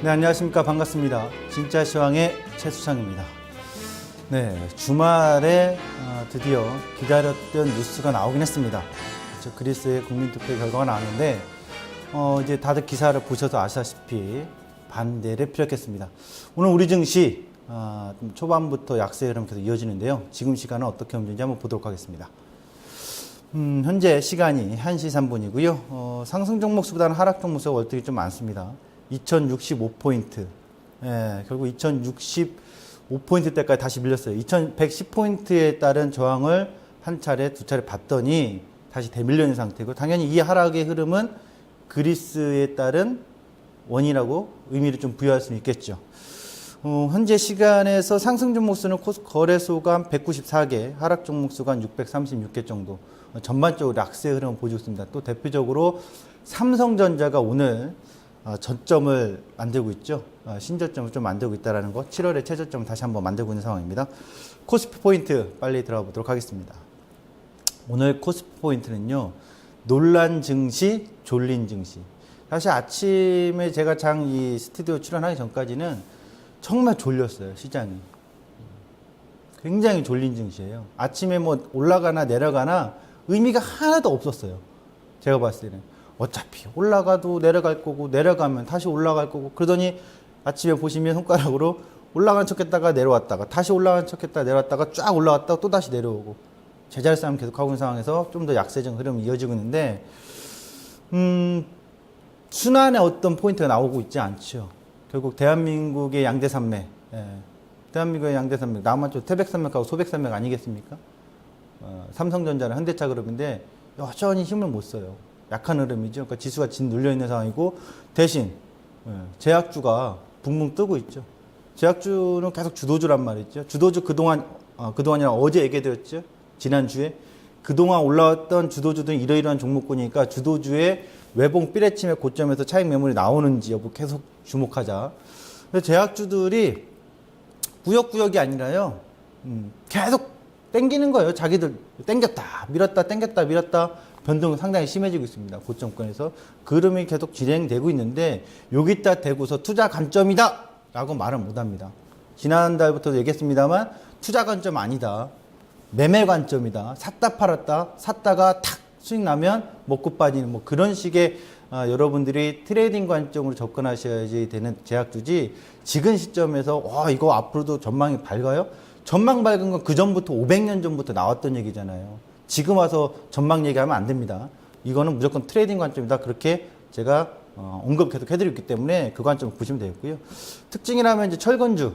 네, 안녕하십니까. 반갑습니다. 진짜 시황의 최수창입니다. 네, 주말에 드디어 기다렸던 뉴스가 나오긴 했습니다. 그리스의 국민투표 결과가 나왔는데 이제 다들 기사를 보셔서 아시다시피 반대를 피력했습니다. 오늘 우리 증시 초반부터 약세 흐름 계속 이어지는데요. 지금 시간은 어떻게 움직이는지 한번 보도록 하겠습니다. 현재 시간이 1시 3분이고요. 상승 종목수보다는 하락 종목수가 월등히 좀 많습니다. 2065포인트. 예, 결국 2065포인트 때까지 다시 밀렸어요. 2110포인트에 따른 저항을 한 차례, 두 차례 봤더니 다시 대밀려 있는 상태고, 당연히 이 하락의 흐름은 그리스에 따른 원인이라고 의미를 좀 부여할 수 있겠죠. 현재 시간에서 상승 종목수는 거래소가 한 194개, 하락 종목수가 한 636개 정도. 전반적으로 약세 흐름을 보여주고 있습니다. 또 대표적으로 삼성전자가 오늘 저점을 만들고 있죠. 신저점을 좀 만들고 있다는 거, 7월에 최저점을 다시 한번 만들고 있는 상황입니다. 코스피 포인트 빨리 들어가 보도록 하겠습니다. 오늘 코스피 포인트는요, 논란 증시, 졸린 증시. 사실 아침에 제가 이 스튜디오 출연하기 전까지는 정말 졸렸어요, 시장이. 굉장히 졸린 증시예요. 아침에 뭐 올라가나 내려가나 의미가 하나도 없었어요. 제가 봤을 때는. 어차피 올라가도 내려갈 거고, 내려가면 다시 올라갈 거고, 그러더니 아침에 보시면 손가락으로 올라간 척 했다가 내려왔다가, 다시 올라간 척 했다가 내려왔다가 쫙 올라왔다가 또 다시 내려오고, 제자리 싸움 계속 하고 있는 상황에서 좀 더 약세적 흐름이 이어지고 있는데, 순환의 어떤 포인트가 나오고 있지 않죠. 결국 대한민국의 양대산맥, 대한민국의 양대산맥, 남한쪽 태백산맥하고 소백산맥 아니겠습니까? 삼성전자는 현대차 그룹인데 여전히 힘을 못 써요. 약한 흐름이죠. 그러니까 지수가 진 눌려 있는 상황이고, 대신 제약주가 붕붕 뜨고 있죠. 제약주는 계속 주도주란 말이죠. 주도주 그동안이나 어제 얘기되었죠. 지난주에 그동안 올라왔던 주도주들은 이러이러한 종목군이니까 주도주의 외봉 삐레침의 고점에서 차익 매물이 나오는지 여부 계속 주목하자. 근데 제약주들이 구역구역이 아니라요, 계속 땡기는 거예요. 자기들 땡겼다 밀었다 땡겼다 밀었다, 변동이 상당히 심해지고 있습니다. 고점권에서 그 흐름이 계속 진행되고 있는데, 여기다 대고서 투자 관점이다 라고 말은 못합니다. 지난달부터도 얘기했습니다만 투자 관점 아니다, 매매 관점이다. 샀다 팔았다, 샀다가 탁 수익 나면 먹고 빠지는 뭐 그런 식의 여러분들이 트레이딩 관점으로 접근하셔야지 되는 제약주지, 지금 시점에서 이거 앞으로도 전망이 밝아요? 전망 밝은 건 그 전부터 500년 전부터 나왔던 얘기잖아요. 지금 와서 전망 얘기하면 안 됩니다. 이거는 무조건 트레이딩 관점이다. 그렇게 제가 언급 계속 해드렸기 때문에 그 관점을 보시면 되겠고요. 특징이라면 이제 철근주,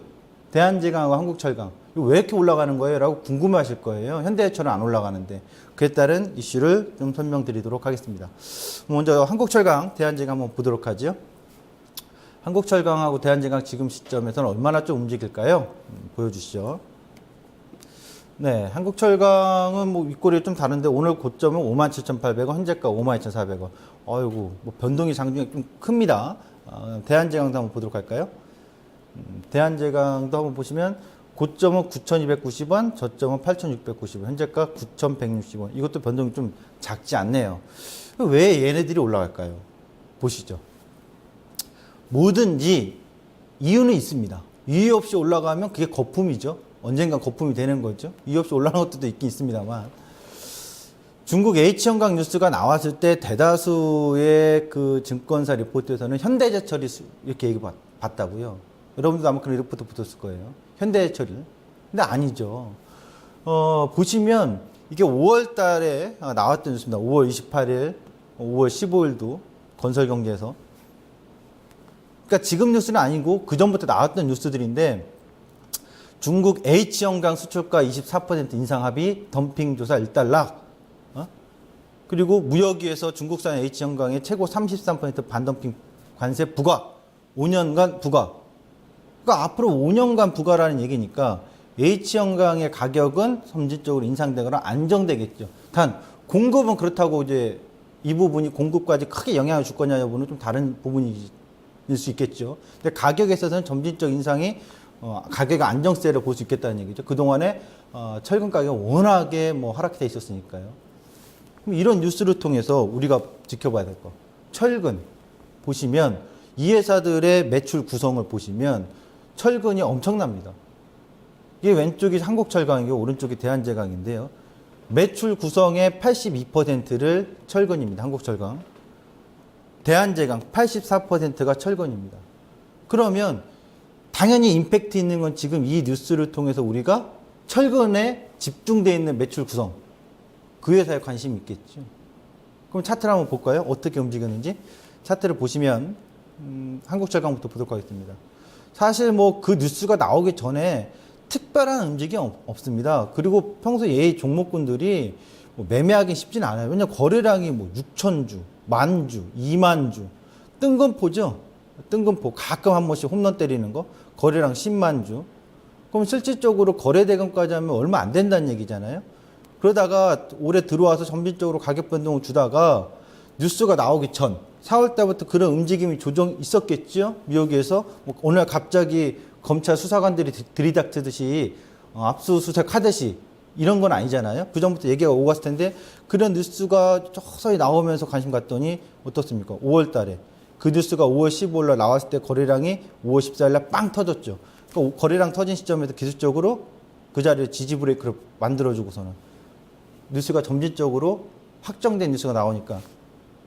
대한제강하고 한국철강, 이거 왜 이렇게 올라가는 거예요? 라고 궁금해하실 거예요. 현대해철은 안 올라가는데. 그에 따른 이슈를 좀 설명드리도록 하겠습니다. 먼저 한국철강, 대한제강 한번 보도록 하죠. 한국철강하고 대한제강 지금 시점에서는 얼마나 좀 움직일까요? 보여주시죠. 네, 한국철강은 뭐 윗꼬리 좀 다른데 오늘 고점은 57,800원, 현재가 52,400원. 아이고, 뭐 변동이 장중에 좀 큽니다. 대한제강도 한번 보도록 할까요? 대한제강도 한번 보시면 고점은 9,290원, 저점은 8,690원, 현재가 9,160원. 이것도 변동이 좀 작지 않네요. 왜 얘네들이 올라갈까요? 보시죠. 뭐든지 이유는 있습니다. 이유 없이 올라가면 그게 거품이죠. 언젠간 거품이 되는 거죠. 이유 없이 올라가는 것도 있긴 있습니다만, 중국 H형강 뉴스가 나왔을 때 대다수의 그 증권사 리포트에서는 현대제철이 이렇게 얘기 봤다고요. 여러분도 아마 그런 리포트 붙었을 거예요. 현대제철이. 근데 아니죠. 보시면 이게 5월 달에 나왔던 뉴스입니다. 5월 28일, 5월 15일도 건설경제에서. 그러니까 지금 뉴스는 아니고 그 전부터 나왔던 뉴스들인데, 중국 H형강 수출가 24% 인상 합의, 덤핑 조사 일단락. 그리고 무역위에서 중국산 H형강의 최고 33% 반덤핑 관세 부과, 5년간 부과. 그러니까 앞으로 5년간 부과라는 얘기니까 H형강의 가격은 점진적으로 인상되거나 안정되겠죠. 단 공급은 그렇다고 이제 이 부분이 공급까지 크게 영향을 줄 거냐 여부는 좀 다른 부분일 수 있겠죠. 근데 가격에 있어서는 점진적 인상이 가격 안정세를 볼 수 있겠다는 얘기죠. 그동안에 철근 가격이 워낙에 하락돼 있었으니까요. 그럼 이런 뉴스를 통해서 우리가 지켜봐야 될 거. 철근 보시면 이 회사들의 매출 구성을 보시면 철근이 엄청납니다. 이게 왼쪽이 한국철강이고 오른쪽이 대한제강인데요. 매출 구성의 82%를 철근입니다. 한국철강. 대한제강 84%가 철근입니다. 그러면 당연히 임팩트 있는 건 지금 이 뉴스를 통해서 우리가 철근에 집중되어 있는 매출 구성, 그 회사에 관심이 있겠죠. 그럼 차트를 한번 볼까요? 어떻게 움직였는지. 차트를 보시면 한국철강부터 보도록 하겠습니다. 사실 뭐 그 뉴스가 나오기 전에 특별한 움직임이 없습니다. 그리고 평소 예의 종목군들이 뭐 매매하기 쉽지는 않아요. 왜냐하면 거래량이 뭐 6,000주, 10,000주, 20,000주, 뜬금포죠. 뜬금포 가끔 한 번씩 홈런 때리는 거, 거래량 10만 주. 그럼 실질적으로 거래 대금까지 하면 얼마 안 된다는 얘기잖아요. 그러다가 올해 들어와서 점진적으로 가격 변동을 주다가 뉴스가 나오기 전 4월 달부터 그런 움직임이 조정 있었겠죠. 미국에서 뭐 오늘 갑자기 검찰 수사관들이 들이닥치듯이 압수수색 하듯이 이런 건 아니잖아요. 그 전부터 얘기가 오고 갔을 텐데 그런 뉴스가 서서히 나오면서 관심 갖더니 어떻습니까? 5월 달에 그 뉴스가 5월 15일 날 나왔을 때 거래량이 5월 14일 날 빵 터졌죠. 그러니까 거래량 터진 시점에서 기술적으로 그 자리에 지지 브레이크를 만들어주고서는 뉴스가 점진적으로 확정된 뉴스가 나오니까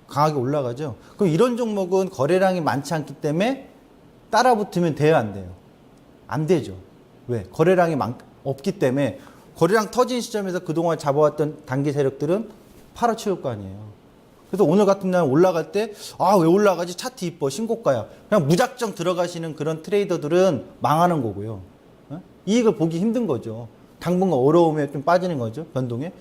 강하게 올라가죠. 그럼 이런 종목은 거래량이 많지 않기 때문에 따라 붙으면 돼요, 안 돼요? 안 되죠. 왜? 거래량이 없기 때문에 거래량 터진 시점에서 그동안 잡아왔던 단기 세력들은 팔아치울 거 아니에요. 그래서 오늘 같은 날 올라갈 때, 아, 왜 올라가지? 차트 이뻐, 신고가야. 그냥 무작정 들어가시는 그런 트레이더들은 망하는 거고요. 이익을 보기 힘든 거죠. 당분간 어려움에 좀 빠지는 거죠, 변동에.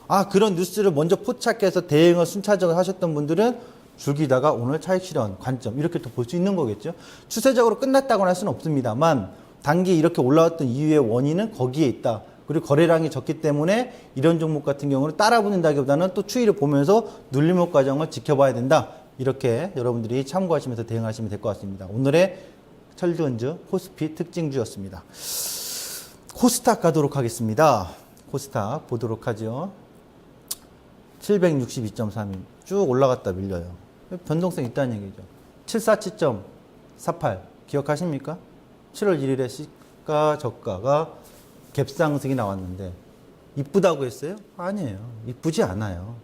아, 그런 뉴스를 먼저 포착해서 대응을 순차적으로 하셨던 분들은 줄기다가 오늘 차익 실현 관점 이렇게 또 볼 수 있는 거겠죠. 추세적으로 끝났다고는 할 수는 없습니다만 단기 이렇게 올라왔던 이유의 원인은 거기에 있다. 그리고 거래량이 적기 때문에 이런 종목 같은 경우는 따라 붙는다기보다는 또 추이를 보면서 눌림목 과정을 지켜봐야 된다. 이렇게 여러분들이 참고하시면서 대응하시면 될 것 같습니다. 오늘의 철저은주 코스피 특징주였습니다. 코스닥 가도록 하겠습니다. 코스닥 보도록 하죠. 762.32 쭉 올라갔다 밀려요. 변동성 있다는 얘기죠. 747.48 기억하십니까? 7월 1일에 시가 저가가 갭상승이 나왔는데 이쁘다고 했어요? 아니에요. 이쁘지 않아요.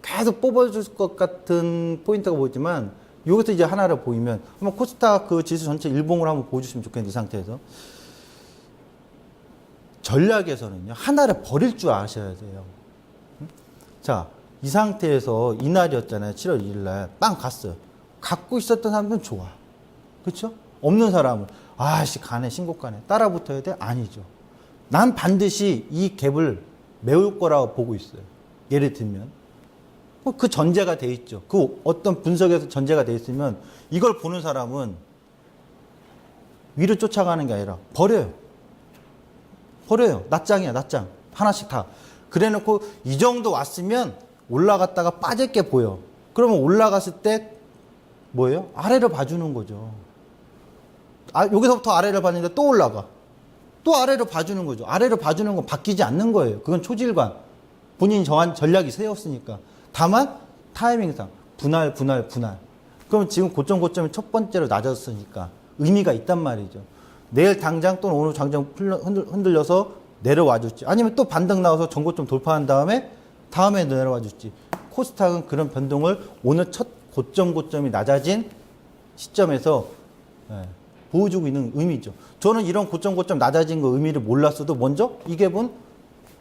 계속 뽑아줄 것 같은 포인트가 보이지만 여기서 이제 하나를 보이면 한번 코스닥 그 지수 전체 일봉을 한번 보여주시면 좋겠는데 이 상태에서 전략에서는요 하나를 버릴 줄 아셔야 돼요. 자, 이 상태에서 이날이었잖아요. 7월 2일 날 빵 갔어요. 갖고 있었던 사람들은 좋아. 그렇죠? 없는 사람은 아씨 가네 신고가네 따라 붙어야 돼? 아니죠. 난 반드시 이 갭을 메울 거라고 보고 있어요. 예를 들면 그 전제가 돼 있죠. 그 어떤 분석에서 전제가 돼 있으면 이걸 보는 사람은 위로 쫓아가는 게 아니라 버려요. 낱장이야 낱장. 하나씩 다. 그래놓고 이 정도 왔으면 올라갔다가 빠질 게 보여. 그러면 올라갔을 때 뭐예요? 아래를 봐주는 거죠. 아, 여기서부터 아래를 봤는데 또 올라가. 또 아래로 봐주는 거죠. 아래로 봐주는 건 바뀌지 않는 거예요. 그건 초질관. 본인이 정한 전략이 세웠으니까. 다만 타이밍상 분할. 그럼 지금 고점이 첫 번째로 낮았으니까 의미가 있단 말이죠. 내일 당장 또는 오늘 당장 흔들려서 내려와 줄지 아니면 또 반등 나와서 전고점 돌파한 다음에 내려와 줄지. 코스닥은 그런 변동을 오늘 첫 고점이 낮아진 시점에서 보여주고 있는 의미죠. 저는 이런 고점 낮아진 거 의미를 몰랐어도 먼저 이 갭은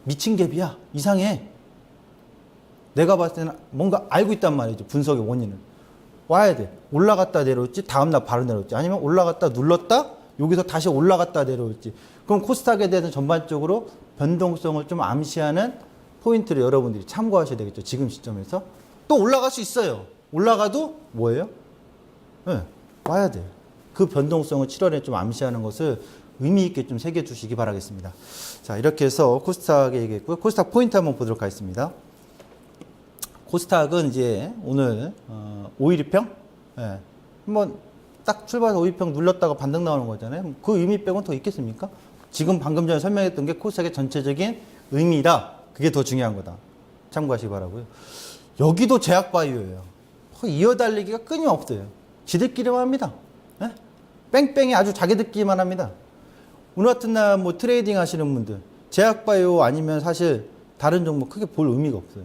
미친 갭이야. 이상해. 내가 봤을 때는 뭔가 알고 있단 말이죠. 분석의 원인을. 와야 돼. 올라갔다 내려올지 다음날 바로 내려올지 아니면 올라갔다 눌렀다 여기서 다시 올라갔다 내려올지. 그럼 코스닥에 대해서 전반적으로 변동성을 좀 암시하는 포인트를 여러분들이 참고하셔야 되겠죠. 지금 시점에서. 또 올라갈 수 있어요. 올라가도 뭐예요? 네, 와야 돼요. 그 변동성을 7월에 좀 암시하는 것을 의미 있게 좀 새겨주시기 바라겠습니다. 자, 이렇게 해서 코스닥에 얘기했고요. 코스닥 포인트 한번 보도록 하겠습니다. 코스닥은 이제 오늘 5일이평 한번 딱 출발해서 5일평 눌렀다가 반등 나오는 거잖아요. 그 의미 빼고는 더 있겠습니까? 지금 방금 전에 설명했던 게 코스닥의 전체적인 의미다. 그게 더 중요한 거다. 참고하시기 바라고요. 여기도 제약바이오예요. 이어달리기가 끊임없어요. 지들끼리만 합니다. 예? 뺑뺑이 아주 자기들끼리만 합니다. 오늘 같은 날 뭐 트레이딩 하시는 분들, 제약바이오 아니면 사실 다른 종목 크게 볼 의미가 없어요.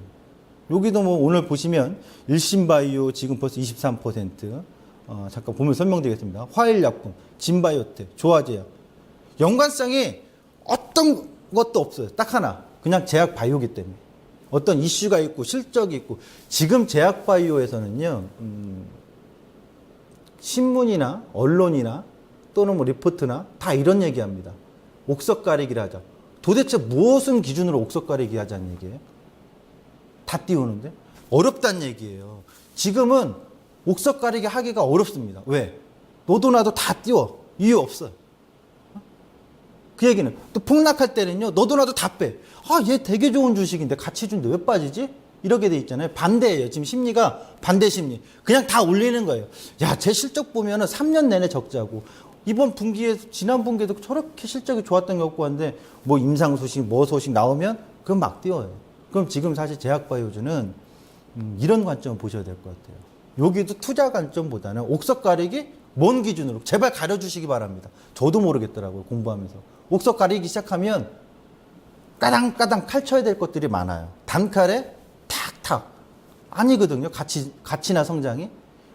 여기도 뭐 오늘 보시면 일신바이오 지금 벌써 23%, 잠깐 보면 설명드리겠습니다. 화일약품, 진바이오텍, 조화제약. 연관성이 어떤 것도 없어요. 딱 하나. 그냥 제약바이오기 때문에. 어떤 이슈가 있고 실적이 있고. 지금 제약바이오에서는요. 신문이나 언론이나 또는 뭐 리포트나 다 이런 얘기합니다. 옥석 가리기를 하자. 도대체 무엇은 기준으로 옥석 가리기 하자는 얘기예요? 다 띄우는데? 어렵다는 얘기예요. 지금은 옥석 가리기 하기가 어렵습니다. 왜? 너도 나도 다 띄워. 이유 없어요. 그 얘기는 또 폭락할 때는요. 너도 나도 다 빼. 아, 얘 되게 좋은 주식인데 같이 준데 왜 빠지지? 이렇게 돼 있잖아요. 반대예요. 지금 심리가 반대 심리. 그냥 다 올리는 거예요. 야, 제 실적 보면은 3년 내내 적자고 이번 분기에 지난 분기에도 저렇게 실적이 좋았던 게 없고 한데 뭐 임상 소식, 뭐 소식 나오면 그건 막 띄워요. 그럼 지금 사실 제약바이오주는 이런 관점을 보셔야 될 것 같아요. 여기도 투자 관점보다는 옥석 가리기 뭔 기준으로 제발 가려주시기 바랍니다. 저도 모르겠더라고요. 공부하면서. 옥석 가리기 시작하면 까당까당 칼 쳐야 될 것들이 많아요. 단칼에 탁탁. 아니거든요. 가치나 성장이.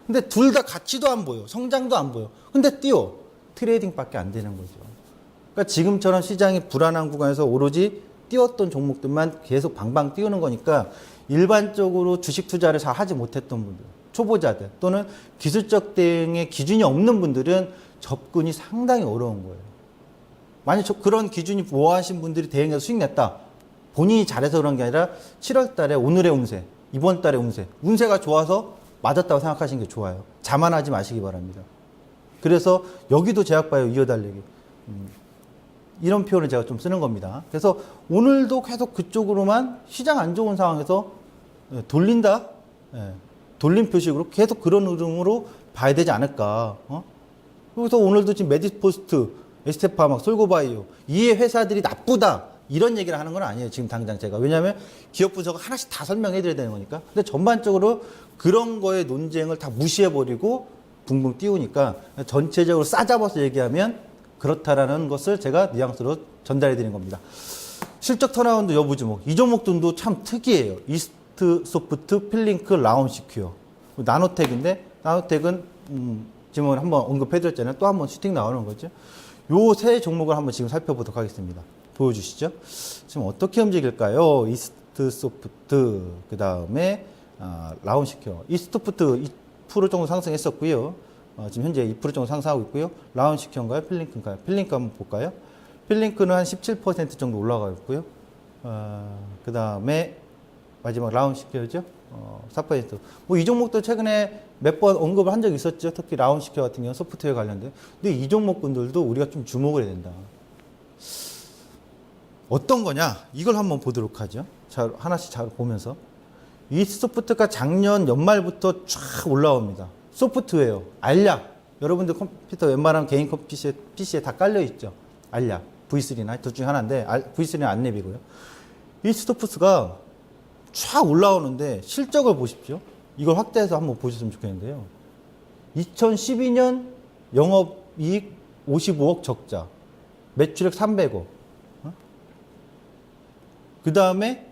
근데 둘 다 가치도 안 보여. 성장도 안 보여. 근데 띄워. 트레이딩밖에 안 되는 거죠. 그러니까 지금처럼 시장이 불안한 구간에서 오로지 띄웠던 종목들만 계속 방방 띄우는 거니까 일반적으로 주식 투자를 잘 하지 못했던 분들, 초보자들 또는 기술적 대응의 기준이 없는 분들은 접근이 상당히 어려운 거예요. 만약 그런 기준이 모호하신 분들이 대응해서 수익 냈다. 본인이 잘해서 그런 게 아니라 7월 달에 오늘의 운세, 이번 달의 운세, 운세가 좋아서 맞았다고 생각하시는 게 좋아요. 자만하지 마시기 바랍니다. 그래서 여기도 제약바이오 이어달리기. 이런 표현을 제가 좀 쓰는 겁니다. 그래서 오늘도 계속 그쪽으로만 시장 안 좋은 상황에서 돌린다? 돌림 표식으로 계속 그런 흐름으로 봐야 되지 않을까. 그래서 오늘도 지금 메디포스트, 에스테파막, 솔고바이오 이 회사들이 나쁘다. 이런 얘기를 하는 건 아니에요. 지금 당장 제가. 왜냐하면 기업 분석을 하나씩 다 설명해 드려야 되는 거니까. 근데 전반적으로 그런 거의 논쟁을 다 무시해버리고 붕붕 띄우니까 전체적으로 싸잡아서 얘기하면 그렇다라는 것을 제가 뉘앙스로 전달해 드리는 겁니다. 실적 턴어라운드 여부 종목. 이 종목들도 참 특이해요. 이스트 소프트, 필링크, 라운시큐어. 나노텍인데 나노텍은 지금 한번 언급해 드렸잖아요. 또 한번 슈팅 나오는 거죠. 요 세 종목을 한번 지금 살펴보도록 하겠습니다. 보여주시죠. 지금 어떻게 움직일까요? 이스트 소프트, 그 다음에 라운시큐어. 이스트 소프트 2% 정도 상승했었고요. 지금 현재 2% 정도 상승하고 있고요. 라운시큐어인가요? 필링크인가요? 필링크 한번 볼까요? 필링크는 한 17% 정도 올라가고 있고요. 그 다음에 마지막 라운시큐어죠. 4%. 뭐 이 종목도 최근에 몇 번 언급을 한 적이 있었죠. 특히 라운시큐어 같은 경우는 소프트웨어 관련된. 근데 이 종목군들도 우리가 좀 주목을 해야 된다. 어떤 거냐? 이걸 한번 보도록 하죠. 자, 하나씩 잘 보면서. 이 소프트가 작년 연말부터 쫙 올라옵니다. 소프트웨어, 알약. 여러분들 컴퓨터 웬만한 개인 PC에 다 깔려있죠. 알약, V3나 둘 중에 하나인데 V3는 안 랩이고요. 이 스토프스가 쫙 올라오는데 실적을 보십시오. 이걸 확대해서 한번 보셨으면 좋겠는데요. 2012년 영업이익 55억 적자, 매출액 300억. 그 다음에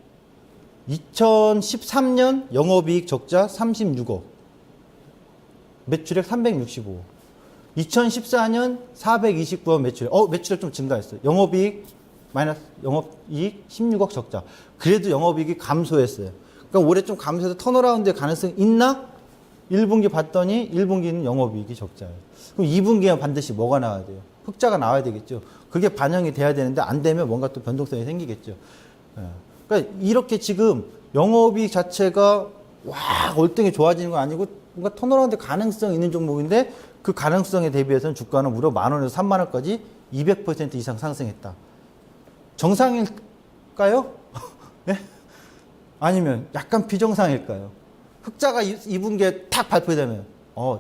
2013년 영업이익 적자 36억, 매출액 365억. 2014년 429억 매출액 좀 증가했어요. 영업이익 마이너스 영업이익 16억 적자. 그래도 영업이익이 감소했어요. 그러니까 올해 좀 감소해서 턴어라운드의 가능성이 있나? 1분기 봤더니 1분기는 영업이익이 적자예요. 그럼 2분기에 반드시 뭐가 나와야 돼요? 흑자가 나와야 되겠죠. 그게 반영이 돼야 되는데 안 되면 뭔가 또 변동성이 생기겠죠. 그러니까 이렇게 지금 영업이익 자체가 와 월등히 좋아지는 건 아니고 뭔가 턴어라운드 가능성이 있는 종목인데 그 가능성에 대비해서는 주가는 무려 10,000원에서 30,000원까지 200% 이상 상승했다. 정상일까요? 네? 아니면 약간 비정상일까요? 흑자가 2분기에 탁 발표되면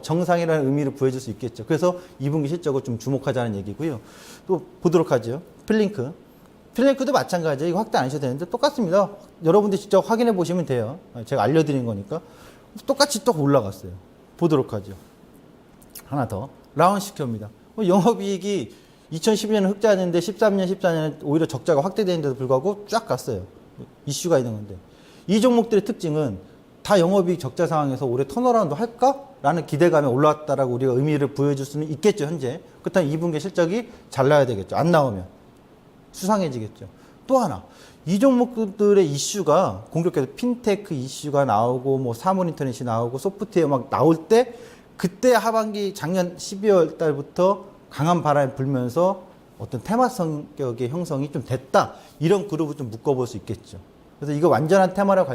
정상이라는 의미를 부여줄 수 있겠죠. 그래서 2분기 실적을 좀 주목하자는 얘기고요. 또 보도록 하죠. 필링크도 마찬가지예요. 이거 확대 안 하셔도 되는데 똑같습니다. 여러분들 직접 확인해 보시면 돼요. 제가 알려드린 거니까. 똑같이 또 올라갔어요. 보도록 하죠. 하나 더 라운시켜옵니다. 영업이익이 2012년은 흑자였는데 13년, 14년에 오히려 적자가 확대되는데도 불구하고 쫙 갔어요. 이슈가 있는 건데 이 종목들의 특징은 다 영업이익 적자 상황에서 올해 턴어라운드 할까라는 기대감에 올라왔다라고 우리가 의미를 보여줄 수는 있겠죠. 현재 그렇다면 2분기 실적이 잘 나야 되겠죠. 안 나오면 수상해지겠죠. 또 하나 이 종목들의 이슈가 공격해서 핀테크 이슈가 나오고 뭐 사물인터넷이 나오고 소프트웨어 막 나올 때 그때 하반기 작년 12월 달부터 강한 바람이 불면서 어떤 테마 성격의 형성이 좀 됐다. 이런 그룹을 좀 묶어볼 수 있겠죠. 그래서 이거 완전한 테마로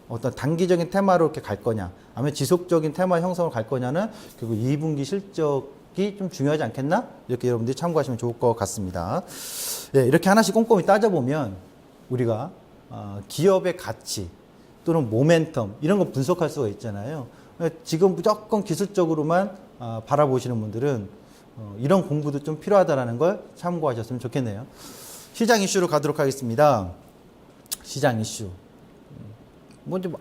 어떤 단기적인 테마로 이렇게 갈 거냐, 아니면 지속적인 테마 형성을 갈 거냐는 결국 2분기 실적이 좀 중요하지 않겠나? 이렇게 여러분들이 참고하시면 좋을 것 같습니다. 네, 이렇게 하나씩 꼼꼼히 따져보면 우리가 기업의 가치 또는 모멘텀 이런 거 분석할 수가 있잖아요. 지금 무조건 기술적으로만 바라보시는 분들은 이런 공부도 좀 필요하다는 걸 참고하셨으면 좋겠네요. 시장 이슈로 가도록 하겠습니다. 시장 이슈. 뭔지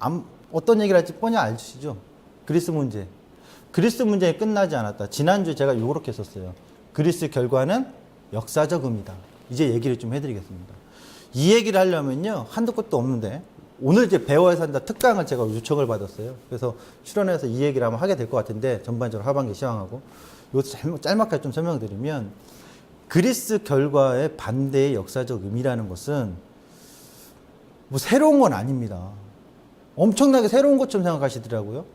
어떤 얘기를 할지 뻔히 아시죠? 그리스 문제. 그리스 문제는 끝나지 않았다. 지난주에 제가 이렇게 썼어요. 그리스 결과는 역사적 의미다. 이제 얘기를 좀 해드리겠습니다. 이 얘기를 하려면요. 한두 것도 없는데 오늘 이제 배워야 산다 특강을 제가 요청을 받았어요. 그래서 출연해서 이 얘기를 한번 하게 될 것 같은데 전반적으로 하반기 시황하고 이것도 짤막하게 좀 설명드리면 그리스 결과의 반대의 역사적 의미라는 것은 뭐 새로운 건 아닙니다. 엄청나게 새로운 것처럼 생각하시더라고요.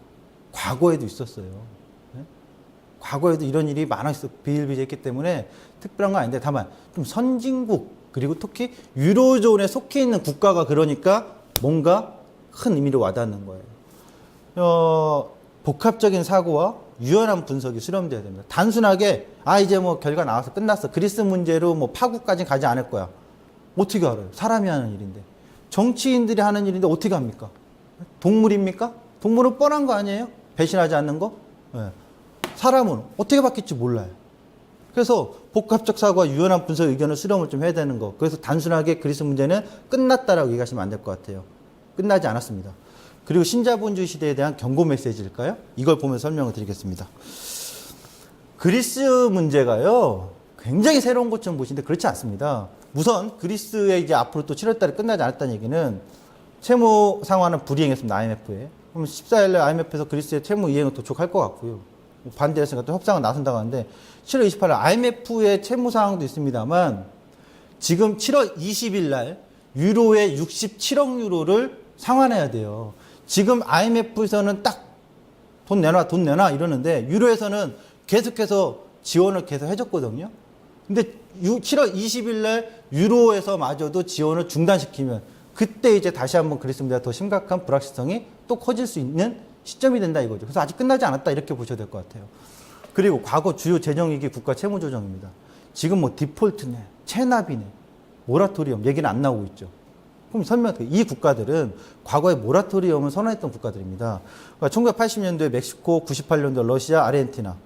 과거에도 있었어요. 네? 과거에도 이런 일이 많았어 비일비재했기 때문에 특별한 건 아닌데 다만 좀 선진국 그리고 특히 유로존에 속해 있는 국가가 그러니까 뭔가 큰 의미로 와닿는 거예요. 복합적인 사고와 유연한 분석이 수렴돼야 됩니다. 단순하게 이제 뭐 결과 나와서 끝났어. 그리스 문제로 뭐 파국까지 가지 않을 거야. 어떻게 알아요? 사람이 하는 일인데. 정치인들이 하는 일인데 어떻게 합니까? 동물입니까? 동물은 뻔한 거 아니에요? 배신하지 않는 거? 네. 사람은 어떻게 바뀔지 몰라요. 그래서 복합적 사고와 유연한 분석 의견을 수렴을 좀 해야 되는 거. 그래서 단순하게 그리스 문제는 끝났다라고 얘기하시면 안 될 것 같아요. 끝나지 않았습니다. 그리고 신자본주의 시대에 대한 경고 메시지일까요? 이걸 보면서 설명을 드리겠습니다. 그리스 문제가요, 굉장히 새로운 것처럼 보시는데 그렇지 않습니다. 우선 그리스의 이제 앞으로 또 7월 달에 끝나지 않았다는 얘기는 채무 상환은 불이행했습니다. IMF에. 그럼 14일날 IMF에서 그리스의 채무 이행을 도촉할 것 같고요. 반대했으니까 또 협상은 나선다고 하는데 7월 28일 IMF의 채무 상황도 있습니다만 지금 7월 20일 날 유로의 67억 유로를 상환해야 돼요. 지금 IMF에서는 딱 돈 내놔 이러는데 유로에서는 계속해서 지원을 계속 해줬거든요. 근데 7월 20일 날 유로에서 마저도 지원을 중단시키면 그때 이제 다시 한번 그리스 문제가 더 심각한 불확실성이 또 커질 수 있는 시점이 된다 이거죠. 그래서 아직 끝나지 않았다 이렇게 보셔야 될 것 같아요. 그리고 과거 주요 재정위기 국가 채무조정입니다. 지금 뭐 디폴트네, 체납이네, 모라토리엄 얘기는 안 나오고 있죠. 그럼 설명드릴게요. 이 국가들은 과거에 모라토리엄을 선언했던 국가들입니다. 그러니까 1980년도에 멕시코, 98년도 러시아, 아르헨티나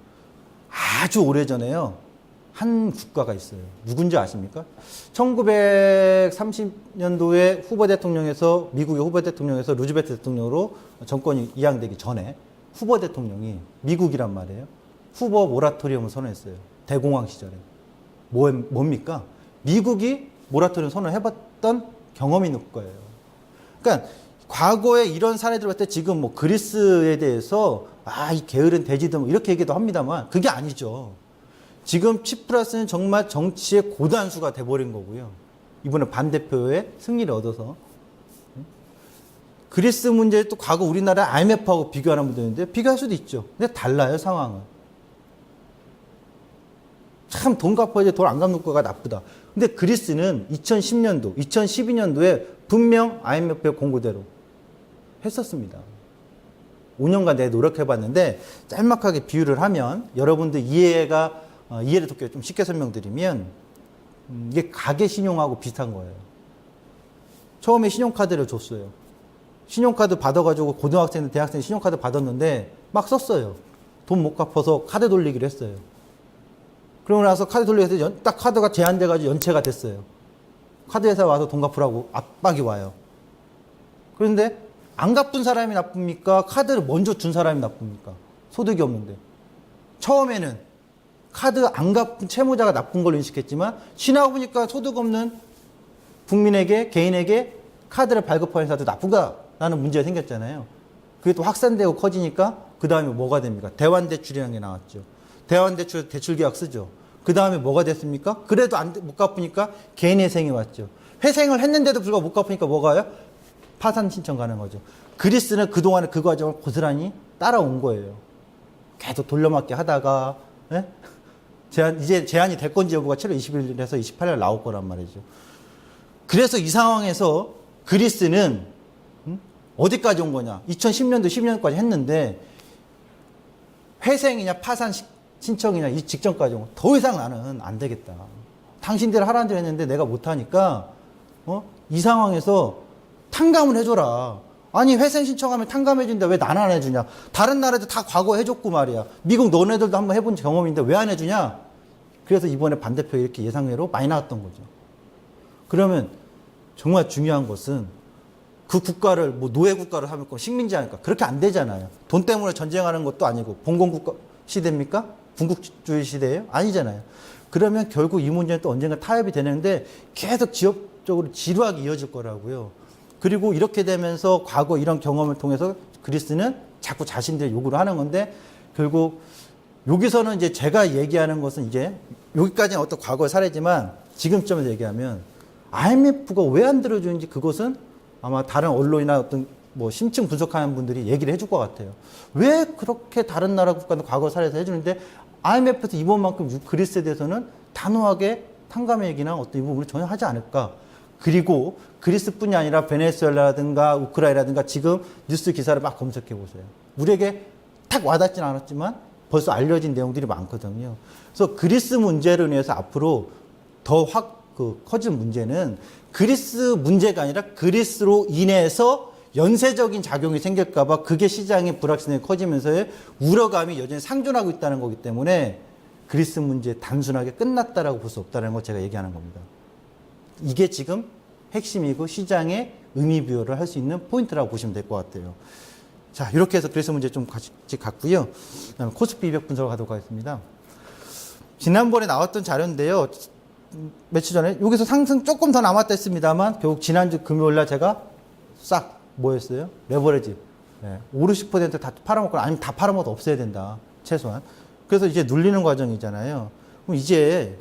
아주 오래전에요. 한 국가가 있어요. 누군지 아십니까? 1930년도에 후보 대통령에서 미국의 후보 대통령에서 루즈벨트 대통령으로 정권이 이양되기 전에 후보 대통령이 미국이란 말이에요. 후보 모라토리엄을 선언했어요. 대공황 시절에. 뭡니까? 미국이 모라토리엄 선언해봤던 경험이 있는 거예요. 그러니까 과거에 이런 사례들 봤을 때 지금 뭐 그리스에 대해서 이 게으른 돼지들 뭐 이렇게 얘기도 합니다만 그게 아니죠. 지금 치프라스는 정말 정치의 고단수가 돼버린 거고요. 이번에 반대표의 승리를 얻어서. 그리스 문제 또 과거 우리나라 IMF하고 비교하는 분도 있는데 비교할 수도 있죠. 근데 달라요, 상황은. 참 돈 갚아야지 돈 안 갚는 거가 나쁘다. 근데 그리스는 2010년도, 2012년도에 분명 IMF의 공고대로 했었습니다. 5년간 내가 노력해봤는데 짤막하게 비유를 하면 여러분들 이해를 돕기 좀 쉽게 설명드리면 이게 가계 신용하고 비슷한 거예요. 처음에 신용카드를 줬어요. 신용카드 받아가지고 고등학생들, 대학생 신용카드 받았는데 막 썼어요. 돈 못 갚아서 카드 돌리기로 했어요. 그러고 나서 카드 돌리기로 해서 딱 카드가 제한돼가지고 연체가 됐어요. 카드 회사 와서 돈 갚으라고 압박이 와요. 그런데 안 갚은 사람이 나쁩니까? 카드를 먼저 준 사람이 나쁩니까? 소득이 없는데. 처음에는 카드 안 갚은 채무자가 나쁜 걸로 인식했지만 지나고 보니까 소득 없는 국민에게, 개인에게 카드를 발급하는 회사도 나쁘다라는 문제가 생겼잖아요. 그게 또 확산되고 커지니까 그 다음에 뭐가 됩니까? 대환대출이라는 게 나왔죠. 대환대출 대출계약 쓰죠. 그 다음에 뭐가 됐습니까? 그래도 못 갚으니까 개인회생이 왔죠. 회생을 했는데도 불구하고 못 갚으니까 뭐가요? 파산 신청 가는 거죠. 그리스는 그동안에 그 과정을 고스란히 따라온 거예요. 계속 돌려막기 하다가 예? 이제 제한이 될 건지 여부가 7월 20일에서 28일 나올 거란 말이죠. 그래서 이 상황에서 그리스는 어디까지 온 거냐? 2010년도 12년까지 했는데 회생이냐 파산 신청이냐 이 직전까지 온 거. 더 이상 나는 안 되겠다. 당신들 하라는 대로 했는데 내가 못하니까 이 상황에서 탕감을 해줘라. 아니 회생 신청하면 탕감해준다. 왜 나는 안 해주냐. 다른 나라도 다 과거 해줬고 말이야. 미국 너네들도 한번 해본 경험인데 왜 안 해주냐. 그래서 이번에 반대표 이렇게 예상외로 많이 나왔던 거죠. 그러면 정말 중요한 것은 그 국가를 뭐 노예 국가를 하면 식민지 하니까 그렇게 안 되잖아요. 돈 때문에 전쟁하는 것도 아니고 봉건국가 시대입니까? 군국주의 시대예요? 아니잖아요. 그러면 결국 이 문제는 또 언젠가 타협이 되는데 계속 지역적으로 지루하게 이어질 거라고요. 그리고 이렇게 되면서 과거 이런 경험을 통해서 그리스는 자꾸 자신들의 요구를 하는 건데 결국 여기서는 이제 제가 얘기하는 것은 이제 여기까지는 어떤 과거의 사례지만 지금쯤에서 얘기하면 IMF가 왜 안 들어주는지 그것은 아마 다른 언론이나 어떤 뭐 심층 분석하는 분들이 얘기를 해줄 것 같아요. 왜 그렇게 다른 나라 국가는 과거 사례에서 해주는데 IMF에서 이번만큼 그리스에 대해서는 단호하게 탕감 얘기나 어떤 이 부분을 전혀 하지 않을까. 그리고 그리스뿐이 아니라 베네수엘라라든가 우크라이나라든가 지금 뉴스 기사를 막 검색해 보세요. 우리에게 탁 와닿진 않았지만 벌써 알려진 내용들이 많거든요. 그래서 그리스 문제로 인해서 앞으로 더 커질 문제는 그리스 문제가 아니라 그리스로 인해서 연쇄적인 작용이 생길까봐 그게 시장의 불확실성이 커지면서의 우려감이 여전히 상존하고 있다는 거기 때문에 그리스 문제 단순하게 끝났다라고 볼 수 없다는 걸 제가 얘기하는 겁니다. 이게 지금 핵심이고 시장의 의미부여를 할 수 있는 포인트라고 보시면 될 것 같아요. 자, 이렇게 해서 그리스 문제 좀 같이 갔고요. 그다음에 코스피 200 분석을 하도록 하겠습니다. 지난번에 나왔던 자료인데요. 며칠 전에 여기서 상승 조금 더 남았다 했습니다만 결국 지난주 금요일날 제가 싹 뭐였어요? 레버리지 50% 다 팔아먹거나 아니면 다 팔아먹어도 없애야 된다. 최소한. 그래서 이제 눌리는 과정이잖아요. 그럼 이제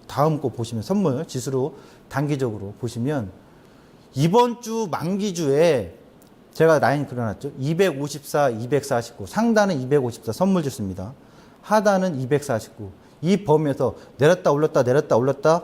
다음 거 보시면 선물 지수로 단기적으로 보시면 이번 주 만기주에 제가 라인 그려놨죠. 254, 249 상단은 254 선물 지수입니다. 하단은 249 이 범위에서 내렸다 올렸다 내렸다 올렸다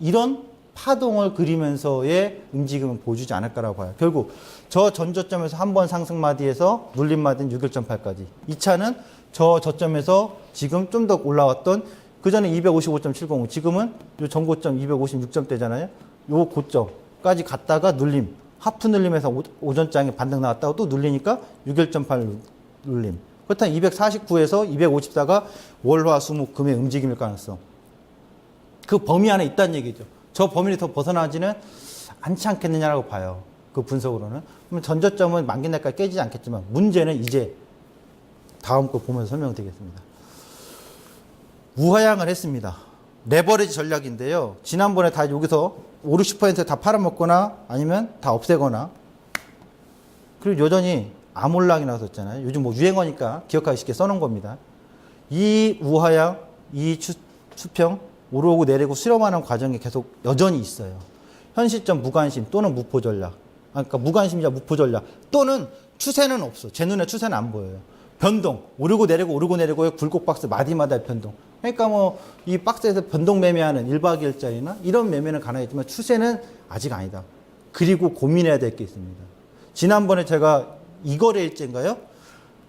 이런 파동을 그리면서의 움직임을 보여주지 않을까라고 봐요. 결국 저 전저점에서 한 번 상승 마디에서 눌림 마디는 61.8까지 2차는 저 저점에서 지금 좀 더 올라왔던 그 전에 255.705 지금은 요 전고점 256점대잖아요. 요 고점까지 갔다가 눌림 하프 눌림에서 오전장에 반등 나왔다가 또 눌리니까 61.8 눌림. 그렇다면 249에서 254가 월화수목금의 움직임일 가능성. 그 범위 안에 있다는 얘기죠. 저 범위를 더 벗어나지는 않지 않겠느냐라고 봐요. 그 분석으로는. 그러면 전저점은 만기날까지 깨지지 않겠지만 문제는 이제 다음 거 보면서 설명드리겠습니다. 우하향을 했습니다. 레버리지 전략인데요. 지난번에 다 여기서 5, 60% 다 팔아먹거나 아니면 다 없애거나 그리고 여전히 아몰락이 나왔었잖아요. 요즘 뭐 유행어니까 기억하기 쉽게 써놓은 겁니다. 이 우하향, 이 수평 오르고 내리고 실험하는 과정이 계속 여전히 있어요. 현 시점 무관심 또는 무포 전략. 그러니까 무관심이자 무포 전략 또는 추세는 없어. 제 눈에 추세는 안 보여요. 변동 오르고 내리고의 굴곡 박스 마디마다의 변동. 그러니까 뭐 이 박스에서 변동 매매하는 1박 2일짜리나 이런 매매는 가능하겠지만 추세는 아직 아니다. 그리고 고민해야 될 게 있습니다. 지난번에 제가 이거래 일제인가요?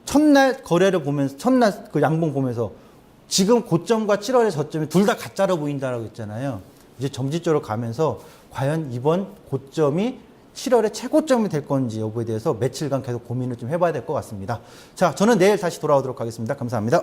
첫날 거래를 보면서 첫날 그 양봉 보면서 지금 고점과 7월의 저점이 둘 다 가짜로 보인다라고 했잖아요. 이제 점진적으로 가면서 과연 이번 고점이 7월의 최고점이 될 건지 여부에 대해서 며칠간 계속 고민을 좀 해봐야 될 것 같습니다. 자, 저는 내일 다시 돌아오도록 하겠습니다. 감사합니다.